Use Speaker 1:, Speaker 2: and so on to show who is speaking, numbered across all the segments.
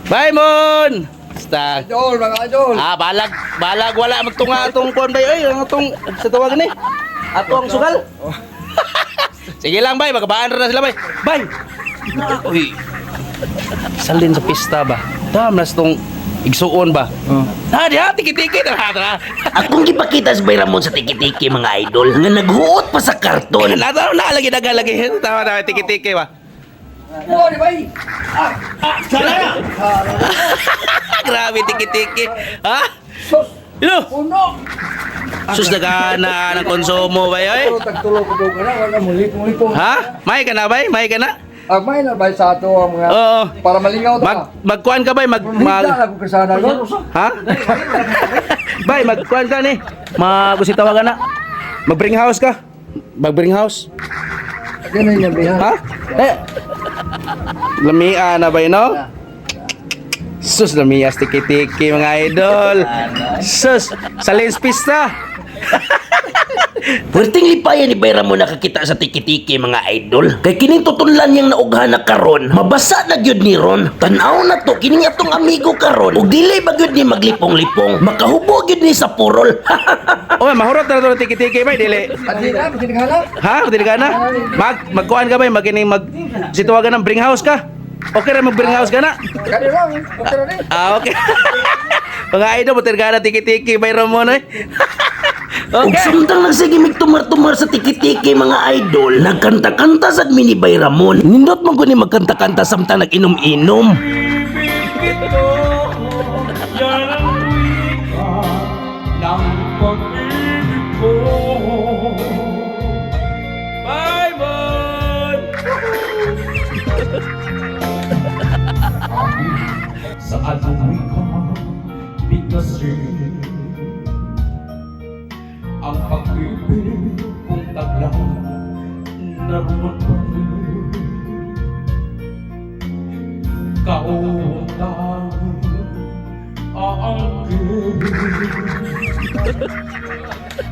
Speaker 1: Bye, Mon! Basta.
Speaker 2: Idol, mga idol.
Speaker 1: Balag wala magtunga atong kon bay oy, ang atong sa tawag ni. Ato ang sugal. Sige lang bay, magabaan ra na sila bay. Bay. Uy. Salin sa pista ba? Damas tong igsuon ba? Diha tiki-tiki na.
Speaker 3: Akong gipakita sa Bayramon sa tiki-tiki mga idol nga naghuot pa sa karton.
Speaker 1: Nato na lagi nagalagi. Tawa na tiki-tiki ba?
Speaker 2: Mo di bay.
Speaker 1: Grabe tiki-tiki. Ha?
Speaker 2: Sus,
Speaker 1: Ilo.
Speaker 2: puno.
Speaker 1: Sus nagana ng konsumo bay oy.
Speaker 2: Tagtulo ko doon na, wala mo lipong-lipong.
Speaker 1: Ha? May ka na bay? May ka na?
Speaker 2: May na bay sa ato ang mga
Speaker 1: Oo.
Speaker 2: para malingaw ta.
Speaker 1: Magkuan ka bay?
Speaker 2: Higda lang ko kasana no.
Speaker 1: Ha? Bay, magkuhan ka ni. Magusitawagan na. Mag-bring house ka. Mag-bring house.
Speaker 2: Ganun yan biha.
Speaker 1: Ha? Lamia na ba no? Sus, lamia tiki-tiki mga idol. Sus, sa lens pista.
Speaker 3: Puwerteng lipayan ni Bayramon nakakita sa tiki-tiki mga idol. Kay kining tutunlan yang naughan na karon, mabasa na gyud ni ron. Tan-aw na to kining atong amigo karon. Ug dili ba gyud ni maglipong-lipong, makahubo gyud ni sa purol.
Speaker 1: Oy, mahurot na to tiki-tiki bay dili.
Speaker 2: Adi na, pinighala.
Speaker 1: Ha? Dili ka na? Magkuhan ka bay, sitawagan ng bring house ka. Okay ra mag-bring house ka na?
Speaker 2: Kani lang, okay ra ni.
Speaker 1: Okay. Mga idol, butir ka na tiki-tiki bay Ramon eh.
Speaker 3: Ug samtang nagsigimik tumar-tumar sa tiki-tiki mga idol, nagkanta-kanta sad mini Bayramon. Nindot man guni magkanta-kanta samtang nag-inom-inom.
Speaker 1: Bye, Mon!
Speaker 4: Sa aluwi ka biglasin ang pag-ibig kong tagla naroon pa rin kautang aangkin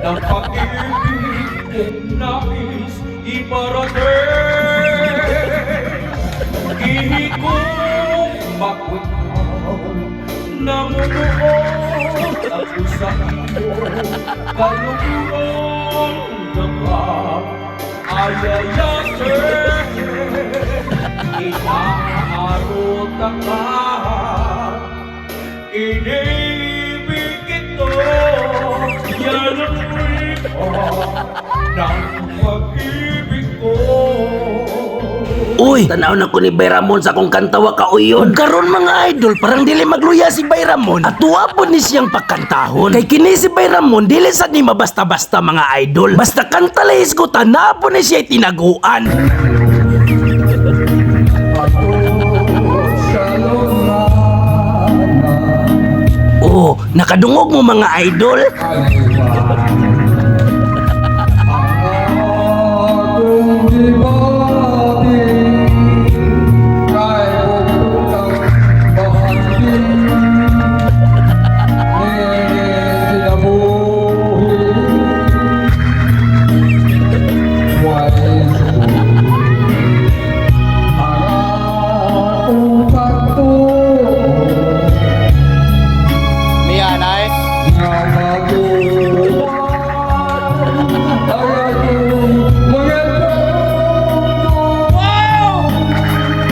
Speaker 4: ng pag-ibig kong nais iparating ihigong makwitaw namumuot ako sa iyo kalugurong dapat ayayasin inaarot ka inibig ito yan ang rito ng pag-ibig ko.
Speaker 3: Uy, tanaw na ko ni Bayramon sa akong kantawa kauyon. Karon mga idol, parang dili magluya si Bayramon. At tuwapon ni siyang pagkantahon. Kay kini si Bayramon, dili sad ni mabasta-basta mga idol. Basta kanta lahis ko, tanapon ni siya tinaguan. Oh, nakadungog mo mga idol.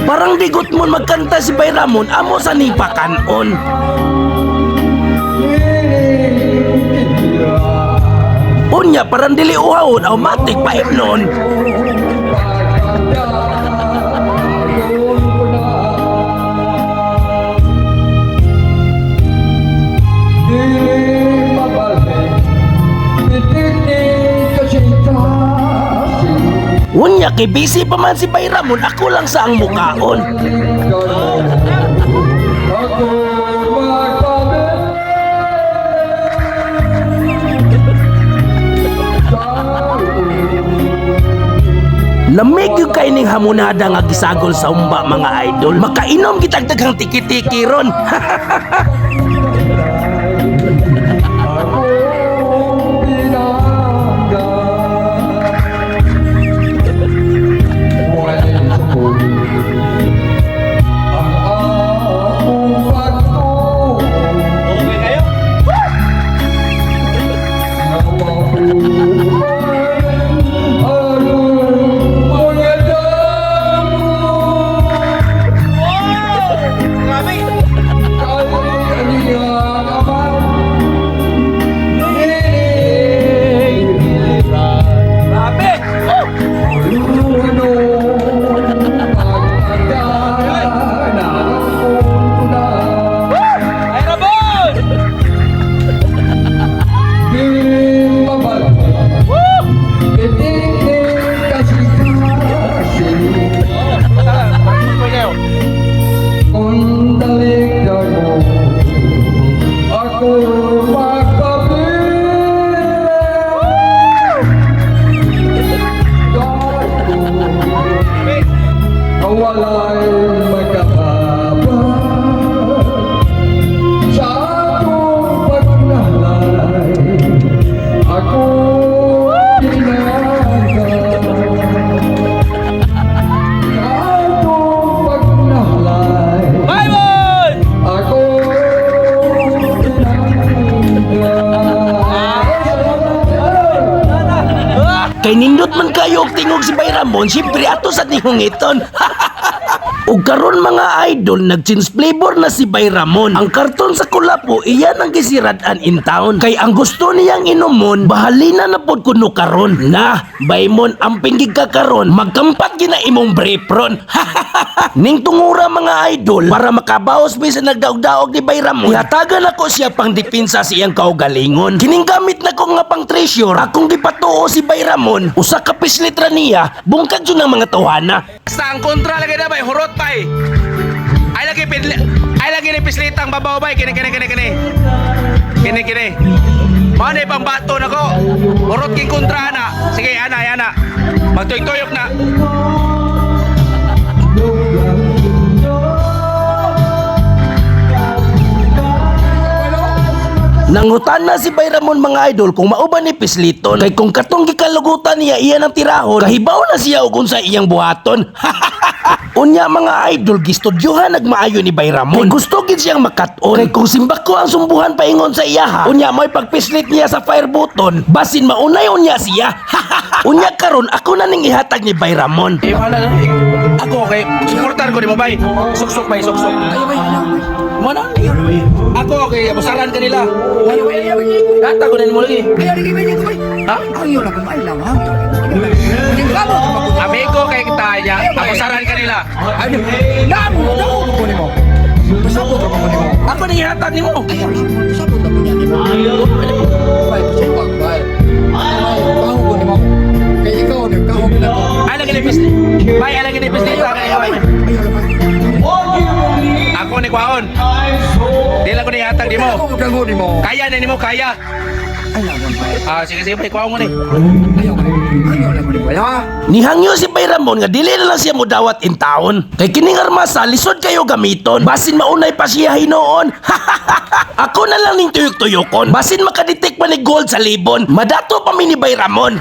Speaker 3: Parang digot mo magkanta si Bayramon, amo sa nipakanon. Unya, parang dili uhawon, automatic pa nun. Unya, kay busy pa man si Bayramon, ako lang sa ang mukaon. Lamig yung kaining hamonada nga gisagol sa umba mga idol. Makainom kitag daghang tiki-tiki ron.
Speaker 1: bay. Grabe. Oh. Ay, Ramon!
Speaker 2: Kung talikdan mo, ako magkapiling. Kawalay magkakabag sa akong pagnahalay. Ako ginagawa sa akong pagnahalay.
Speaker 1: Bye, boy!
Speaker 2: Ako ginagawa.
Speaker 3: Kay nindot man kayo og tingog si Bay Ramon, siyempre ato sa tingungiton. Ug karon mga idol, nag-change flavor na si Bay Ramon. Ang karton sa kulapo, iyan ang gisiradan in town. Kay ang gusto niyang inumon, bahalina na pod kuno karon. Na, Baymon, ang pinggig ka karon, magkampat gina imong brepron. Ning tungura mga idol, para makabawas mi sa nagdaog-daog ni Bay Ramon, ihatagan ako siya pang depensa sa iyang kaugalingon. Kining gamit na ko nga pang treasure, akong gipatuo si Bay Ramon, usa ka pislitra niya, bungkag yun ang mga tawhana.
Speaker 1: Basta ang kontra lagi na bay, hurot bay. Ay lagi ni pislitang babaw bay, kini. Mano pang bato na ko. Hurot king kontra na. Sige, ana. Magtuyok-tuyok na.
Speaker 3: Nangutan na si Bay Ramon mga idol kung mauban ni Pisliton. Kay kung katong gikalugutan niya iyan ang tirahon, kahibaw na siya ug unsa iyang buhaton. Unya mga idol, gistudyohan nagmaayo ni Bay Ramon. Kay gusto gid siyang makat-on. Kay kung simbak ko ang sumbuhan paingon sa iyaha, unya may pagpislit niya sa fire button, basin maunay unya siya. Unya karon ako na ning ihatag ni Bay Ramon.
Speaker 1: Wala na. Ako okay. Suportar ko di mo bay. Suksok bay, suksok. Mana? Ako okay, abusaran ka nila. Data ko na mo lagi. Ha? Amigo kay kitanya, abusaran ka nila. Ako na ihatag ni mo. Ay lagi ni pisli. Bay, ay lagi ni pisli. Ako ni kwaon. Dila ko ni ihatag di mo. Kaya na ni mo, kaya. Sige, bay, kwaon mo ni.
Speaker 3: Nihangyo si Bay Ramon nga dili na lang siya mudawat in town. Kay kining armasa lisod kayo gamiton. Basin maunay pa siya hinoon. Ako na lang ning tuyok-tuyokon. Basin makaditik pa ni gold sa libon. Madato pa mi ni Bay Ramon.